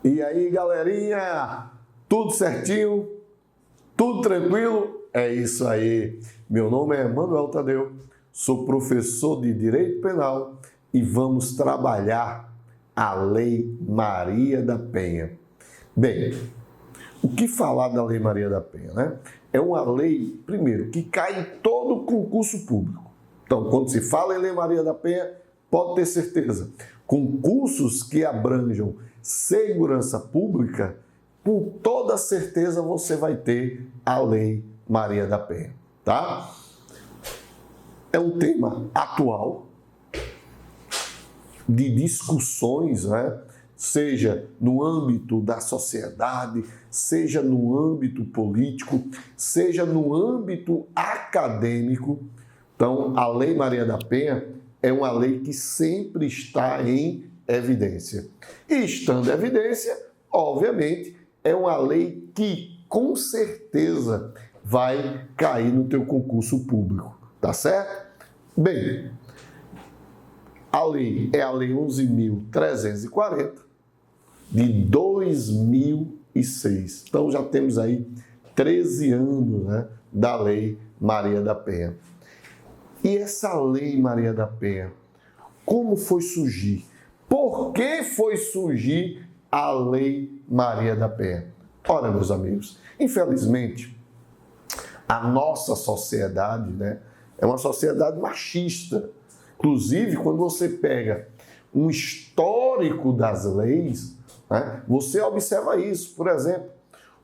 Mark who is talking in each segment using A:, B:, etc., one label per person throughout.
A: E aí, galerinha? Tudo certinho? Tudo tranquilo? É isso aí. Meu nome é Manuel Tadeu, sou professor de Direito Penal e vamos trabalhar a Lei Maria da Penha. Bem, o que falar da Lei Maria da Penha, né? É uma lei, primeiro, que cai em todo concurso público. Então, quando se fala em Lei Maria da Penha, pode ter certeza, concursos que abranjam segurança pública, com toda certeza você vai ter a Lei Maria da Penha, tá? É um tema atual de discussões, né? Seja no âmbito da sociedade, seja no âmbito político, seja no âmbito acadêmico. Então, a Lei Maria da Penha é uma lei que sempre está em evidência. E estando em evidência, obviamente, é uma lei que com certeza vai cair no teu concurso público, tá certo? Bem, a lei é a Lei 11.340 de 2006. Então já temos aí 13 anos, né, da Lei Maria da Penha. E essa Lei Maria da Penha, como foi surgir? Por que foi surgir a Lei Maria da Penha? Ora, meus amigos, infelizmente, a nossa sociedade, né, é uma sociedade machista. Inclusive, quando você pega um histórico das leis, né, você observa isso. Por exemplo,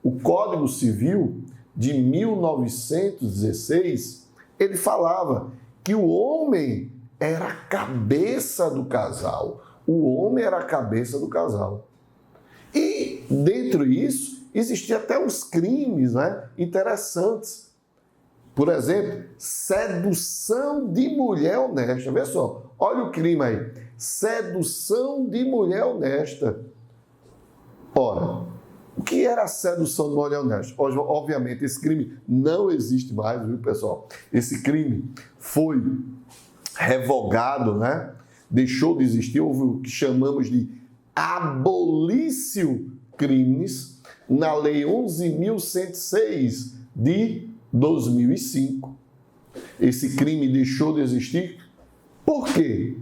A: o Código Civil de 1916, ele falava que o homem era a cabeça do casal. O homem era a cabeça do casal. E, dentro disso, existiam até uns crimes, né, interessantes. Por exemplo, sedução de mulher honesta. Vê só, olha o crime aí. Sedução de mulher honesta. Ora, o que era a sedução de mulher honesta? Hoje, obviamente, esse crime não existe mais, viu, pessoal? Esse crime foi revogado, né? Deixou de existir. Houve o que chamamos de abolício crimes na Lei 11.106 de 2005. Esse crime deixou de existir. Por quê?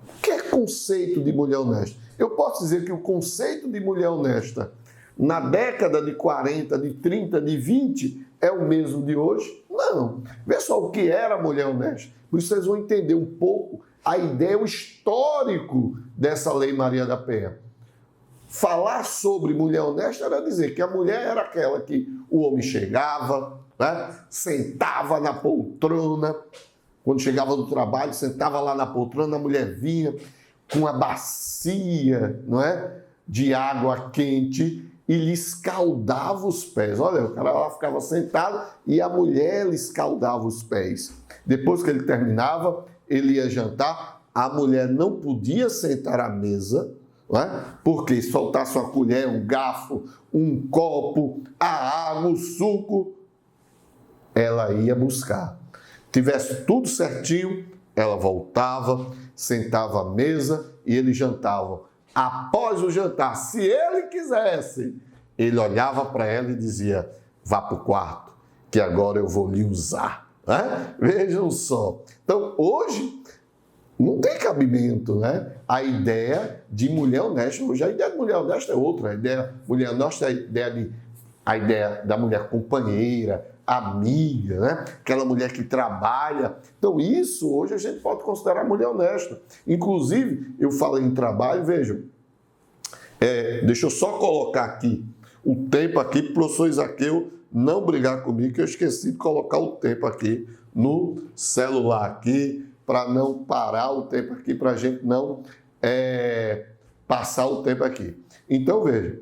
A: O que é conceito de mulher honesta? Eu posso dizer que o conceito de mulher honesta na década de 40, de 30, de 20 é o mesmo de hoje? Não. Vê só o que era a mulher honesta. Por isso vocês vão entender um pouco a ideia, o histórico dessa Lei Maria da Penha. Falar sobre mulher honesta era dizer que a mulher era aquela que o homem chegava, né, sentava na poltrona, quando chegava do trabalho, sentava lá na poltrona, a mulher vinha com uma bacia, não é, de água quente e lhe escaldava os pés. Olha, o cara lá ficava sentado e a mulher lhe escaldava os pés. Depois que ele terminava, ele ia jantar, a mulher não podia sentar à mesa, não é? Porque se faltasse uma colher, um garfo, um copo, a água, o suco, ela ia buscar. Tivesse tudo certinho, ela voltava, sentava à mesa e eles jantavam. Após o jantar, se ele quisesse, ele olhava para ela e dizia: vá para o quarto, que agora eu vou lhe usar. Né? Vejam só. Então, hoje, não tem cabimento, né? A ideia de mulher honesta. Hoje, a ideia de mulher honesta é outra. A ideia de mulher honesta é a ideia da mulher companheira, amiga, né? Aquela mulher que trabalha. Então, isso hoje a gente pode considerar mulher honesta. Inclusive, eu falei em trabalho, vejam, deixa eu só colocar aqui o tempo aqui, para o professor Isaqueu não brigar comigo, que eu esqueci de colocar o tempo aqui no celular aqui, para não parar o tempo aqui, para a gente não passar o tempo aqui. Então, veja,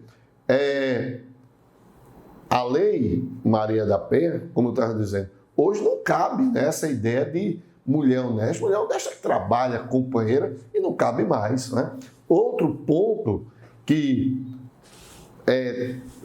A: a Lei Maria da Penha, como eu estava dizendo, hoje não cabe nessa ideia de mulher honesta que trabalha, companheira, e não cabe mais, né? Outro ponto que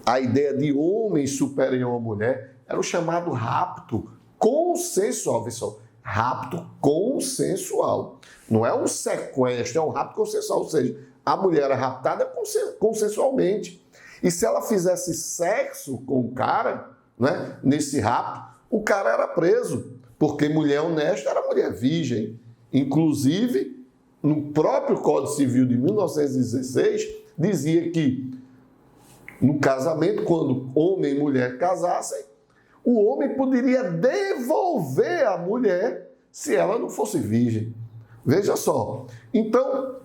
A: a ideia de homem superior à mulher era o chamado rapto consensual, pessoal. rapto consensual. Não é um sequestro, é um rapto consensual, ou seja, a mulher era raptada consensualmente. E se ela fizesse sexo com o cara, né, nesse rapto, o cara era preso, porque mulher honesta era mulher virgem. Inclusive, no próprio Código Civil de 1916, dizia que no casamento, quando homem e mulher casassem, o homem poderia devolver a mulher se ela não fosse virgem. Veja só. Então,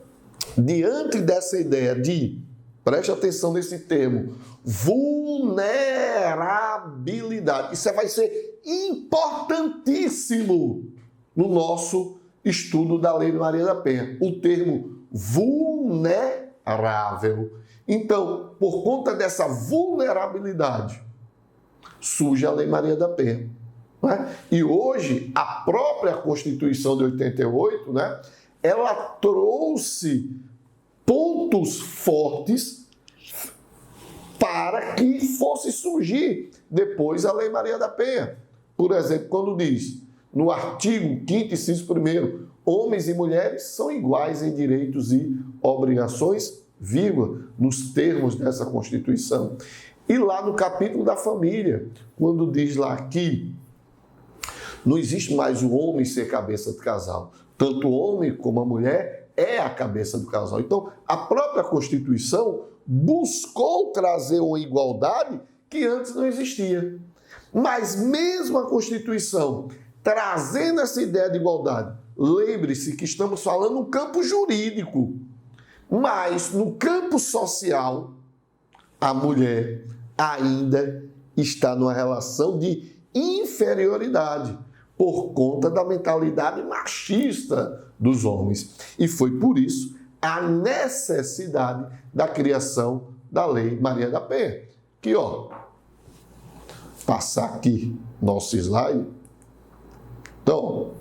A: diante dessa ideia de, preste atenção nesse termo, vulnerabilidade, isso vai ser importantíssimo no nosso estudo da Lei Maria da Penha. O termo vulnerável. Então, por conta dessa vulnerabilidade, surge a Lei Maria da Penha. Né? E hoje, a própria Constituição de 88, né, ela trouxe pontos fortes para que fosse surgir depois a Lei Maria da Penha. Por exemplo, quando diz, no artigo 5º, inciso 1º, homens e mulheres são iguais em direitos e obrigações, vírgula, nos termos dessa Constituição. E lá no capítulo da família, quando diz lá que não existe mais o homem ser cabeça do casal, tanto o homem como a mulher é a cabeça do casal. Então, a própria Constituição buscou trazer uma igualdade que antes não existia. Mas mesmo a Constituição trazendo essa ideia de igualdade, lembre-se que estamos falando no campo jurídico, mas no campo social, a mulher ainda está numa relação de inferioridade por conta da mentalidade machista dos homens. E foi por isso a necessidade da criação da Lei Maria da Penha. Que, passar aqui nosso slide. Então,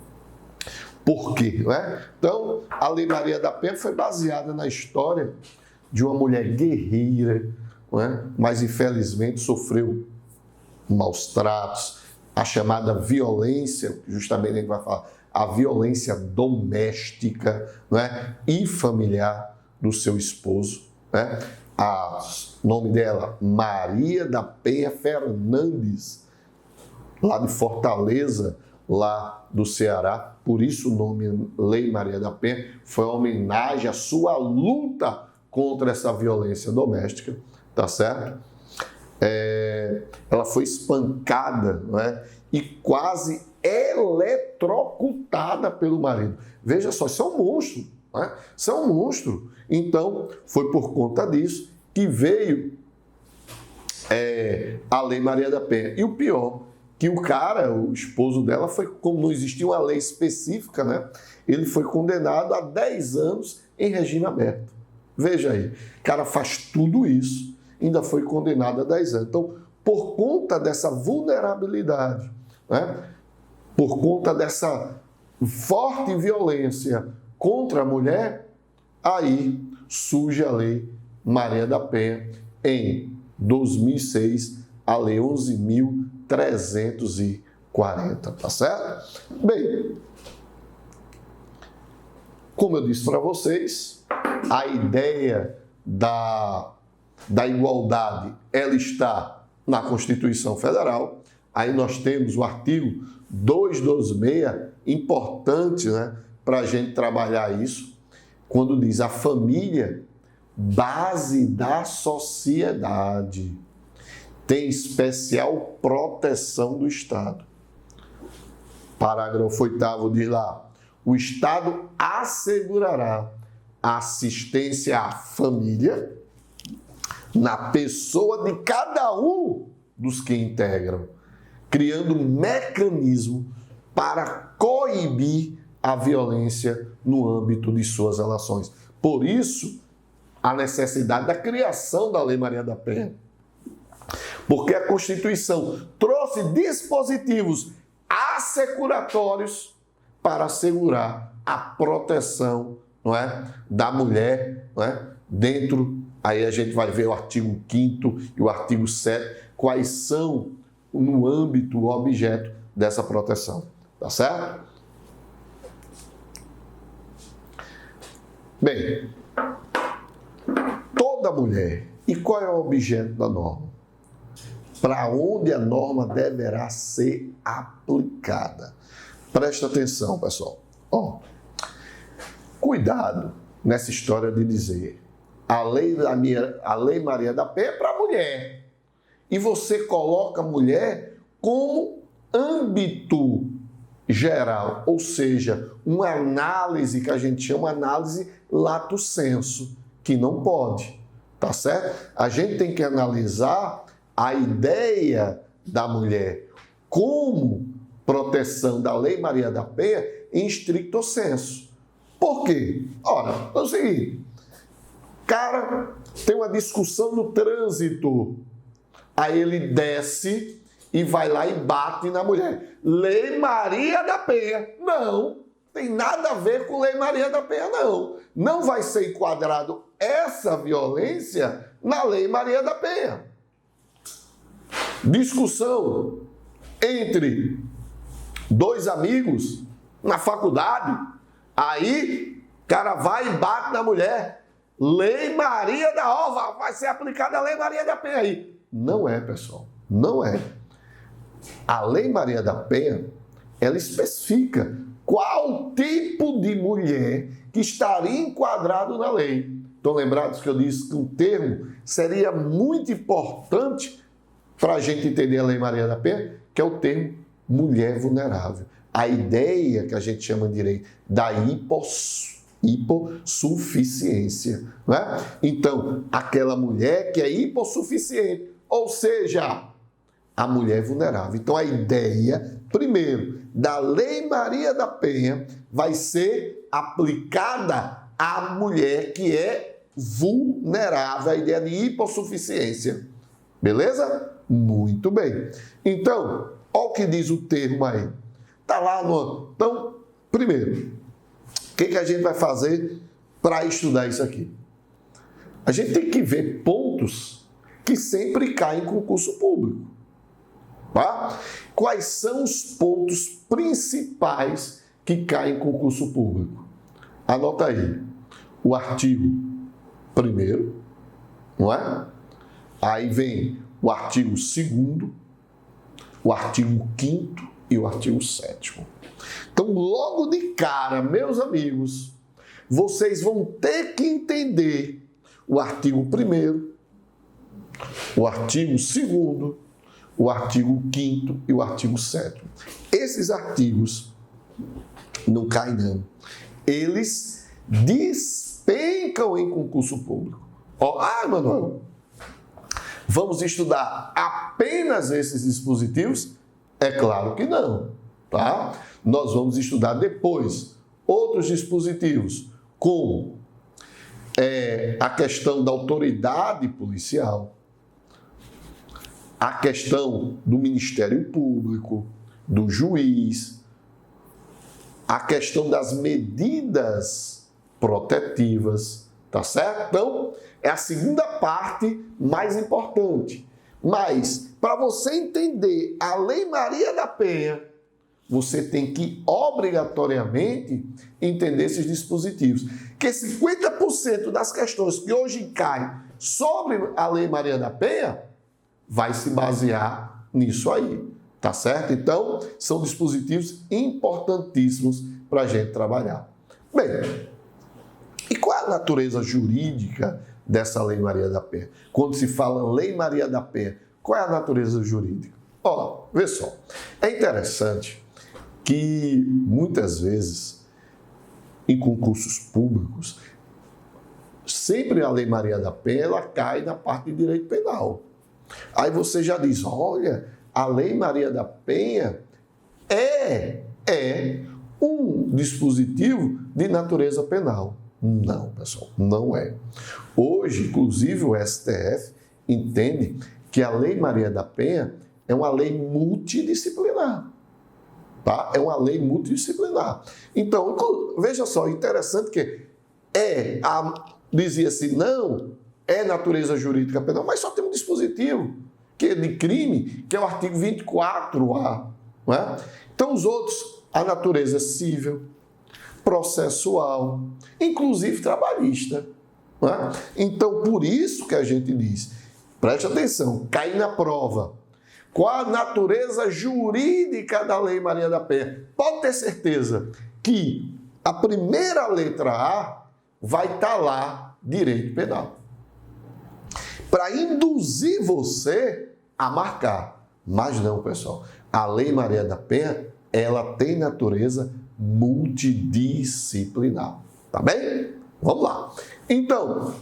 A: por quê? Né? Então, a Lei Maria da Penha foi baseada na história de uma mulher guerreira, né? Mas infelizmente sofreu maus tratos, a chamada violência, justamente a gente vai falar, a violência doméstica, né? E familiar do seu esposo. Né? O nome dela, Maria da Penha Fernandes, lá de Fortaleza, lá do Ceará. Por isso o nome Lei Maria da Penha foi uma homenagem à sua luta contra essa violência doméstica, tá certo? Ela foi espancada, né? E quase eletrocutada pelo marido. Veja só, isso é um monstro, né? Isso é um monstro. Então, foi por conta disso que veio a Lei Maria da Penha. E o pior, que o cara, o esposo dela, foi, como não existia uma lei específica, né? Ele foi condenado a 10 anos em regime aberto. Veja aí, o cara faz tudo isso, ainda foi condenado a 10 anos. Então, por conta dessa vulnerabilidade, né? Por conta dessa forte violência contra a mulher, aí surge a Lei Maria da Penha em 2006, a Lei 11.340, tá certo? Bem, como eu disse para vocês, a ideia da igualdade, ela está na Constituição Federal. Aí nós temos o artigo 226, importante, né, para a gente trabalhar isso, quando diz a família, base da sociedade, tem especial proteção do Estado. Parágrafo 8º diz lá, o Estado assegurará assistência à família na pessoa de cada um dos que integram, criando um mecanismo para coibir a violência no âmbito de suas relações. Por isso, a necessidade da criação da Lei Maria da Penha. Porque a Constituição trouxe dispositivos assecuratórios para assegurar a proteção, não é, da mulher, não é, dentro, aí a gente vai ver o artigo 5º e o artigo 7º, quais são no âmbito, o objeto dessa proteção, tá certo? Bem, toda mulher, e qual é o objeto da norma? Para onde a norma deverá ser aplicada? Presta atenção, pessoal. Cuidado nessa história de dizer a lei Maria da Penha é para a mulher. E você coloca a mulher como âmbito geral, ou seja, uma análise que a gente chama de análise lato sensu, que não pode, tá certo? A gente tem que analisar a ideia da mulher como proteção da Lei Maria da Penha em stricto sensu. Por quê? Ora, é o seguinte, cara tem uma discussão no trânsito, aí ele desce e vai lá e bate na mulher. Lei Maria da Penha. Não, tem nada a ver com Lei Maria da Penha, não. Não vai ser enquadrado essa violência na Lei Maria da Penha. Discussão entre dois amigos na faculdade, aí o cara vai e bate na mulher. Lei Maria da Ova, vai ser aplicada a Lei Maria da Penha aí. Não é, pessoal, não é. A Lei Maria da Penha, ela especifica qual tipo de mulher que estaria enquadrado na lei. Estão lembrados que eu disse que um termo seria muito importante para a gente entender a Lei Maria da Penha, que é o termo mulher vulnerável. A ideia que a gente chama de direito da hipossuficiência. Não é? Então, aquela mulher que é hipossuficiente, ou seja, a mulher vulnerável. Então, a ideia, primeiro, da Lei Maria da Penha vai ser aplicada à mulher que é vulnerável, a ideia de hipossuficiência. Beleza? Muito bem. Então, olha o que diz o termo aí. Está lá no... Então, primeiro, o que a gente vai fazer para estudar isso aqui? A gente tem que ver pontos que sempre caem em concurso público. Tá? Quais são os pontos principais que caem em concurso público? Anota aí. O artigo 1º, não é? Aí vem o artigo 2º, o artigo 5º e o artigo 7º. Então, logo de cara, meus amigos, vocês vão ter que entender o artigo 1º, o artigo 2º, o artigo 5º e o artigo 7º. Esses artigos não caem, não. Eles despencam em concurso público. Manuel, vamos estudar apenas esses dispositivos? É claro que não, tá? Nós vamos estudar depois outros dispositivos, como a questão da autoridade policial, a questão do Ministério Público, do juiz, a questão das medidas protetivas, tá certo? Então, é a segunda parte mais importante. Mas, para você entender a Lei Maria da Penha, você tem que obrigatoriamente entender esses dispositivos. Que 50% das questões que hoje caem sobre a Lei Maria da Penha vai se basear nisso aí, tá certo? Então, são dispositivos importantíssimos para a gente trabalhar. Bem, e qual é a natureza jurídica dessa Lei Maria da Penha? Quando se fala Lei Maria da Penha, qual é a natureza jurídica? Vê só, é interessante que muitas vezes em concursos públicos, sempre a Lei Maria da Penha ela cai na parte de direito penal. Aí você já diz, olha, a Lei Maria da Penha é um dispositivo de natureza penal. Não, pessoal, não é. Hoje, inclusive, o STF entende que a Lei Maria da Penha é uma lei multidisciplinar. Tá? É uma lei multidisciplinar. Então, veja só, interessante que dizia assim, não, é natureza jurídica penal, mas só tem um dispositivo que é de crime, que é o artigo 24A. Não é? Então, os outros, a natureza civil, processual, inclusive trabalhista. Não é? Então, por isso que a gente diz, preste atenção, cai na prova. Qual a natureza jurídica da Lei Maria da Penha? Pode ter certeza que a primeira letra A vai estar lá, direito penal, para induzir você a marcar. Mas não, pessoal. A Lei Maria da Penha, ela tem natureza multidisciplinar. Tá bem? Vamos lá. Então,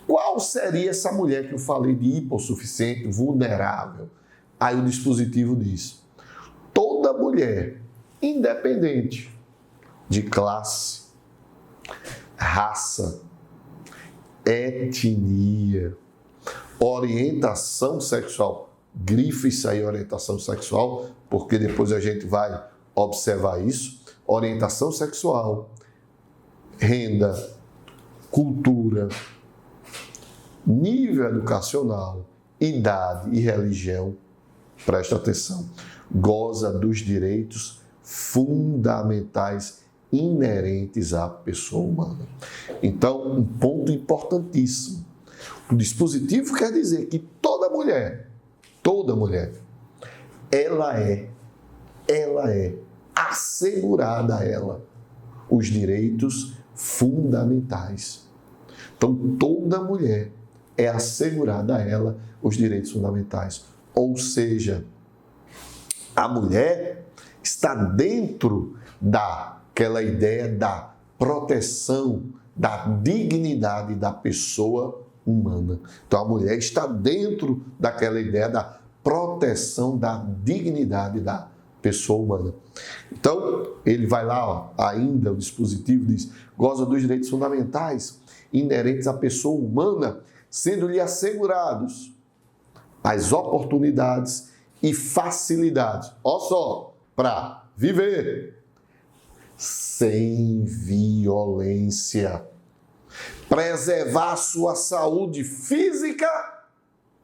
A: qual seria essa mulher que eu falei de hipossuficiente, vulnerável? Aí o dispositivo diz: toda mulher, independente de classe, raça, etnia, orientação sexual, grife isso aí, orientação sexual, porque depois a gente vai observar isso. Orientação sexual, renda, cultura, nível educacional, idade e religião, presta atenção, goza dos direitos fundamentais inerentes à pessoa humana. Então, um ponto importantíssimo. O dispositivo quer dizer que toda mulher, ela é assegurada a ela os direitos fundamentais. Então, toda mulher é assegurada a ela os direitos fundamentais. Ou seja, a mulher está dentro daquela ideia da proteção, da dignidade da pessoa humana. Então, a mulher está dentro daquela ideia da proteção da dignidade da pessoa humana. Então, ele vai lá, ó, ainda o dispositivo diz, goza dos direitos fundamentais inerentes à pessoa humana, sendo-lhe assegurados as oportunidades e facilidades, ó só, para viver sem violência, preservar a sua saúde física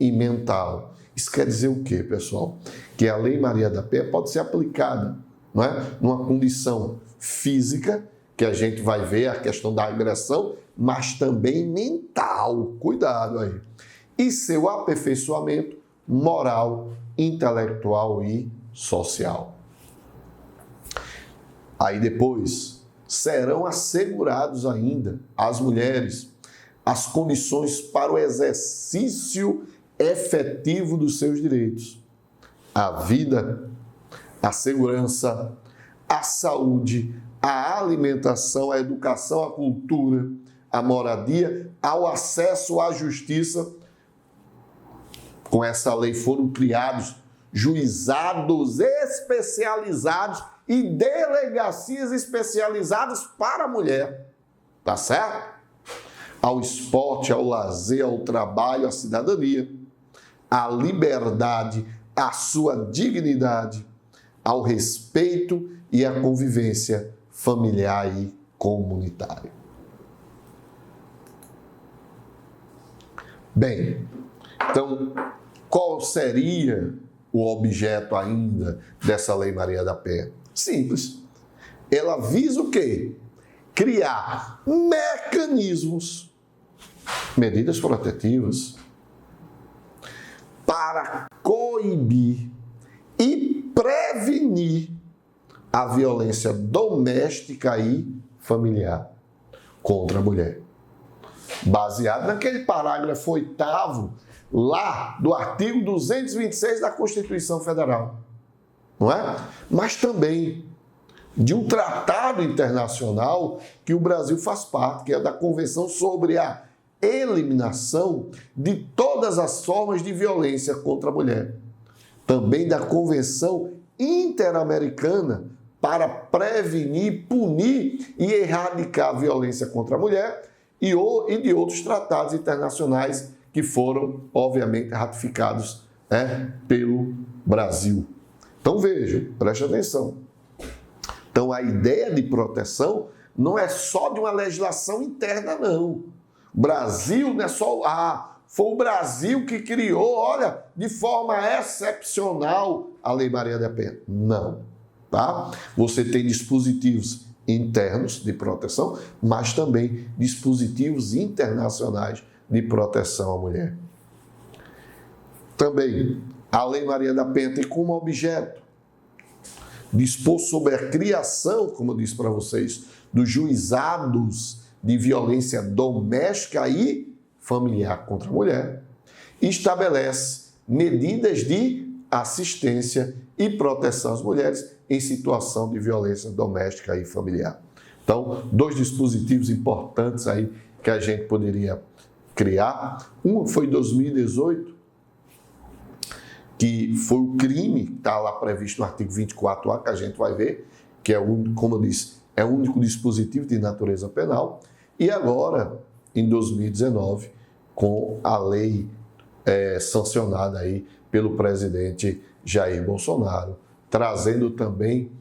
A: e mental. Isso quer dizer o quê, pessoal? Que a Lei Maria da Penha pode ser aplicada, não é? Numa condição física, que a gente vai ver a questão da agressão, mas também mental. Cuidado aí. E seu aperfeiçoamento moral, intelectual e social. Aí depois, serão assegurados ainda às mulheres as condições para o exercício efetivo dos seus direitos. A vida, a segurança, a saúde, a alimentação, a educação, a cultura, a moradia, ao acesso à justiça. Com essa lei foram criados juizados especializados e delegacias especializadas para a mulher. Tá certo? Ao esporte, ao lazer, ao trabalho, à cidadania, à liberdade, à sua dignidade, ao respeito e à convivência familiar e comunitária. Bem, então, qual seria o objeto ainda dessa Lei Maria da Penha? Simples. Ela visa o quê? Criar mecanismos, medidas protetivas, para coibir e prevenir a violência doméstica e familiar contra a mulher. Baseado naquele parágrafo 8º, lá do artigo 226 da Constituição Federal, não é? Mas também de um tratado internacional que o Brasil faz parte, que é da Convenção sobre a Eliminação de todas as formas de violência contra a mulher. Também da Convenção Interamericana para prevenir, punir e erradicar a violência contra a mulher e de outros tratados internacionais que foram, obviamente, ratificados, pelo Brasil. Então, veja, preste atenção. Então, a ideia de proteção não é só de uma legislação interna, não. O Brasil não é só... foi o Brasil que criou, olha, de forma excepcional a Lei Maria da Penha. Não, tá? Você tem dispositivos internos de proteção, mas também dispositivos internacionais de proteção à mulher. Também, a Lei Maria da Penha tem como objeto dispor sobre a criação, como eu disse para vocês, dos juizados de violência doméstica e familiar contra a mulher, e estabelece medidas de assistência e proteção às mulheres em situação de violência doméstica e familiar. Então, 2 dispositivos importantes aí que a gente poderia criar. Um foi em 2018, que foi o crime, está lá previsto no artigo 24A, que a gente vai ver, que é o único, como eu disse, é o único dispositivo de natureza penal. E agora, em 2019, com a lei sancionada aí pelo presidente Jair Bolsonaro, trazendo também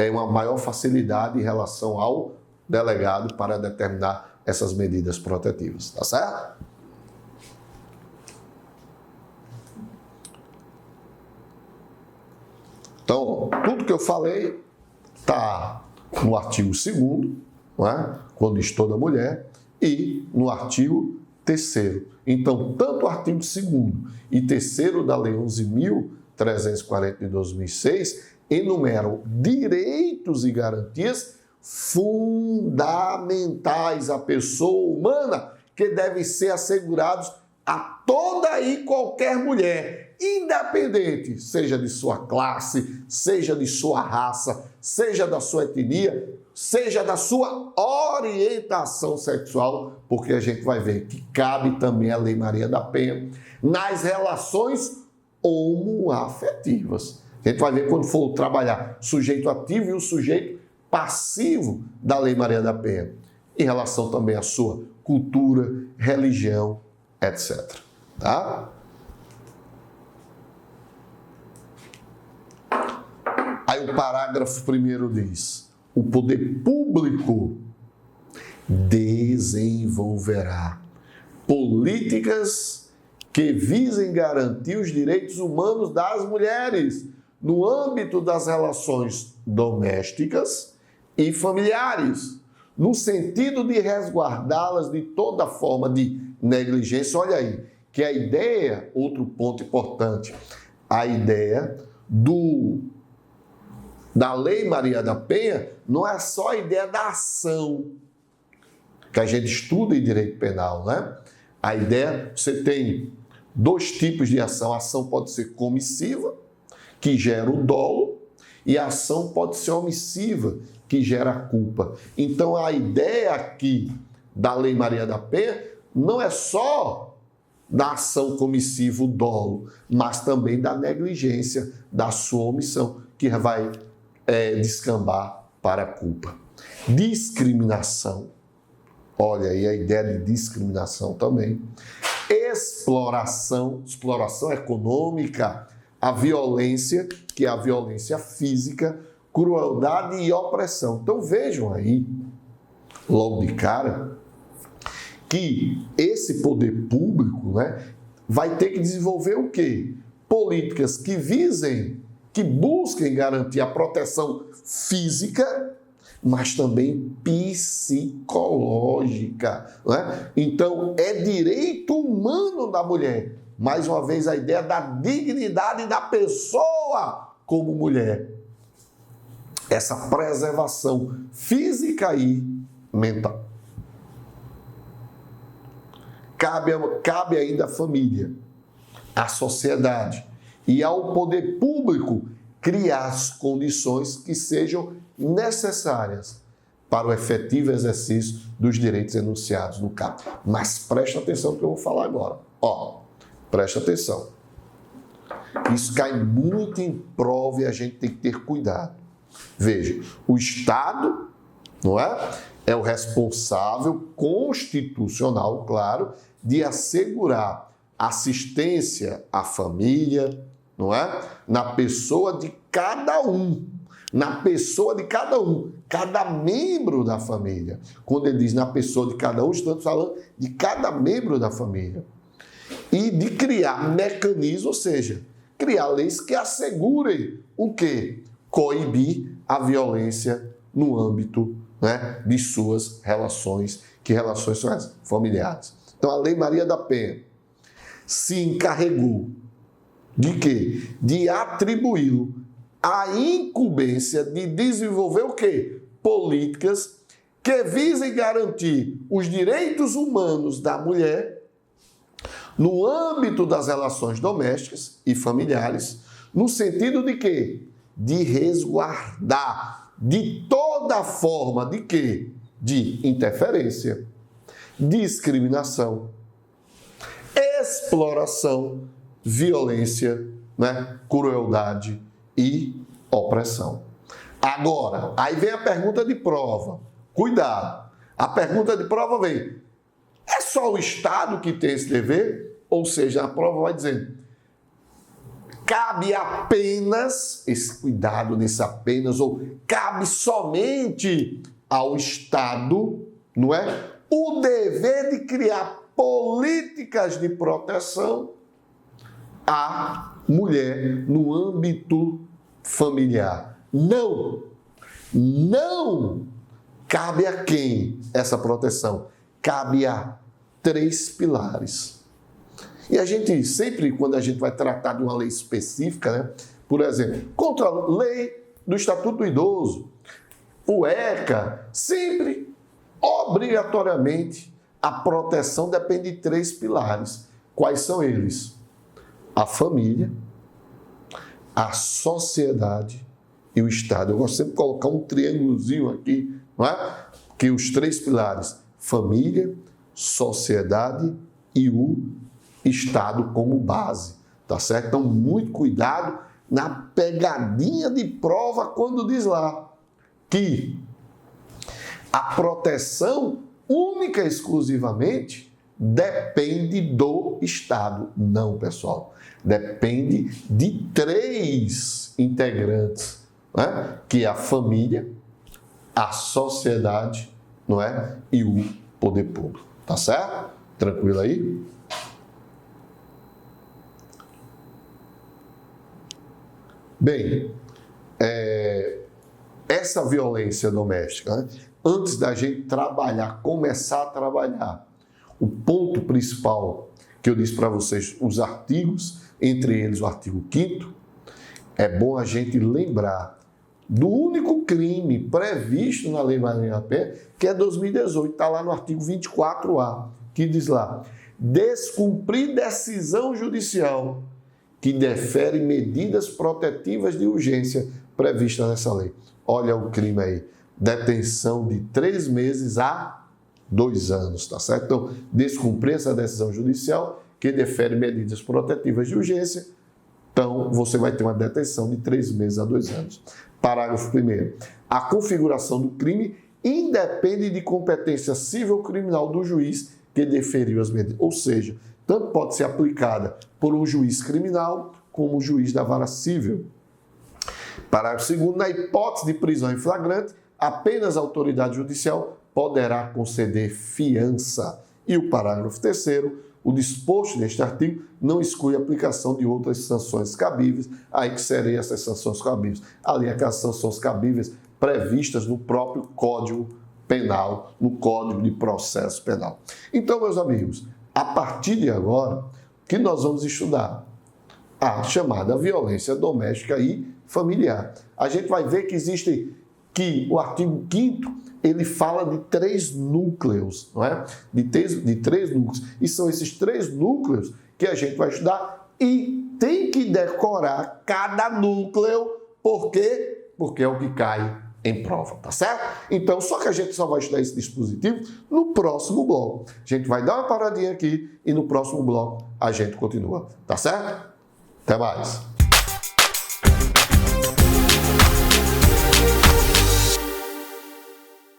A: uma maior facilidade em relação ao delegado para determinar essas medidas protetivas, tá certo? Então, tudo que eu falei está no artigo 2º, não é? Quando diz toda mulher, e no artigo 3º. Então, tanto o artigo 2º e 3º da Lei 11.340 de 2006 enumeram direitos e garantias fundamentais à pessoa humana que devem ser assegurados a toda e qualquer mulher, independente, seja de sua classe, seja de sua raça, seja da sua etnia, seja da sua orientação sexual, porque a gente vai ver que cabe também a Lei Maria da Penha nas relações homoafetivas. A gente vai ver quando for trabalhar o sujeito ativo e o sujeito passivo da Lei Maria da Penha, em relação também à sua cultura, religião, etc. Tá? Aí o parágrafo 1º diz: o poder público desenvolverá políticas que visem garantir os direitos humanos das mulheres no âmbito das relações domésticas e familiares, no sentido de resguardá-las de toda forma de negligência. Olha aí, que a ideia, outro ponto importante, a ideia da Lei Maria da Penha não é só a ideia da ação, que a gente estuda em direito penal, né? A ideia, você tem 2 tipos de ação. A ação pode ser comissiva, que gera o dolo, e a ação pode ser omissiva, que gera a culpa. Então, a ideia aqui da Lei Maria da Penha não é só da ação comissiva, o dolo, mas também da negligência, da sua omissão, que vai descambar para a culpa. Discriminação. Olha aí a ideia de discriminação também. Exploração econômica, a violência, que é a violência física, crueldade e opressão. Então vejam aí, logo de cara, que esse poder público, né, vai ter que desenvolver o quê? Políticas que busquem garantir a proteção física, mas também psicológica, né? Então, é direito humano da mulher. Mais uma vez, a ideia da dignidade da pessoa como mulher. Essa preservação física e mental. Cabe ainda à família, à sociedade e ao poder público criar as condições que sejam necessárias para o efetivo exercício dos direitos enunciados no CAP. Mas preste atenção no que eu vou falar agora. Preste atenção. Isso cai muito em prova e a gente tem que ter cuidado. Veja, o Estado, não é? É o responsável constitucional, claro, de assegurar assistência à família, não é? Na pessoa de cada um. Na pessoa de cada um. Cada membro da família. Quando ele diz na pessoa de cada um, estamos falando de cada membro da família. E de criar mecanismos, ou seja, criar leis que assegurem o quê? Coibir a violência no âmbito né, de suas relações, que relações são essas? Familiares. Então, a Lei Maria da Penha se encarregou de quê? De atribuí-lo a incumbência de desenvolver o quê? Políticas que visem garantir os direitos humanos da mulher no âmbito das relações domésticas e familiares, no sentido de quê? De resguardar de toda forma de quê? De interferência, discriminação, exploração, violência, né? Crueldade e opressão. Agora, aí vem a pergunta de prova. Cuidado! A pergunta de prova vem: é só o Estado que tem esse dever? Ou seja, a prova vai dizendo: cabe apenas, esse cuidado nesse apenas, ou cabe somente ao Estado, não é? O dever de criar políticas de proteção à mulher no âmbito familiar. Não! Cabe a quem essa proteção? Cabe a 3 pilares. E a gente sempre, quando a gente vai tratar de uma lei específica, né? Por exemplo, contra a lei do Estatuto do Idoso, o ECA, sempre, obrigatoriamente, a proteção depende de 3 pilares. Quais são eles? A família, a sociedade e o Estado. Eu gosto sempre de colocar um triângulozinho aqui, não é? Que os 3 pilares, família, sociedade e o Estado como base, tá certo? Então, muito cuidado na pegadinha de prova quando diz lá que a proteção única e exclusivamente depende do Estado. Não, pessoal. Depende de 3 integrantes, né? Que é a família, a sociedade, não é? E o poder público. Tá certo? Tranquilo aí? Bem, essa violência doméstica, né? Antes da gente trabalhar, começar a trabalhar, o ponto principal que eu disse para vocês, os artigos, entre eles o artigo 5º, é bom a gente lembrar do único crime previsto na Lei Maria da Penha, que é 2018, está lá no artigo 24A, que diz lá: descumprir decisão judicial que defere medidas protetivas de urgência previstas nessa lei. Olha o crime aí, detenção de 3 meses a 2 anos, tá certo? Então, descumprir essa decisão judicial que defere medidas protetivas de urgência, então você vai ter uma detenção de 3 meses a 2 anos. Parágrafo 1º. A configuração do crime independe de competência civil ou criminal do juiz que deferiu as medidas. Ou seja, tanto pode ser aplicada por um juiz criminal como um juiz da vara civil. Parágrafo 2º. Na hipótese de prisão em flagrante, apenas a autoridade judicial poderá conceder fiança. E o parágrafo 3º, o disposto neste artigo não exclui a aplicação de outras sanções cabíveis, aí que seriam essas sanções cabíveis. Ali, aquelas sanções cabíveis previstas no próprio Código Penal, no Código de Processo Penal. Então, meus amigos, a partir de agora, o que nós vamos estudar? A chamada violência doméstica e familiar. A gente vai ver que existe, que o artigo 5º, ele fala de 3 núcleos, não é? De 3 núcleos. E são esses 3 núcleos que a gente vai estudar e tem que decorar cada núcleo. Por quê? Porque é o que cai em prova, tá certo? Então, só que a gente só vai estudar esse dispositivo no próximo bloco. A gente vai dar uma paradinha aqui e no próximo bloco a gente continua, tá certo? Até mais!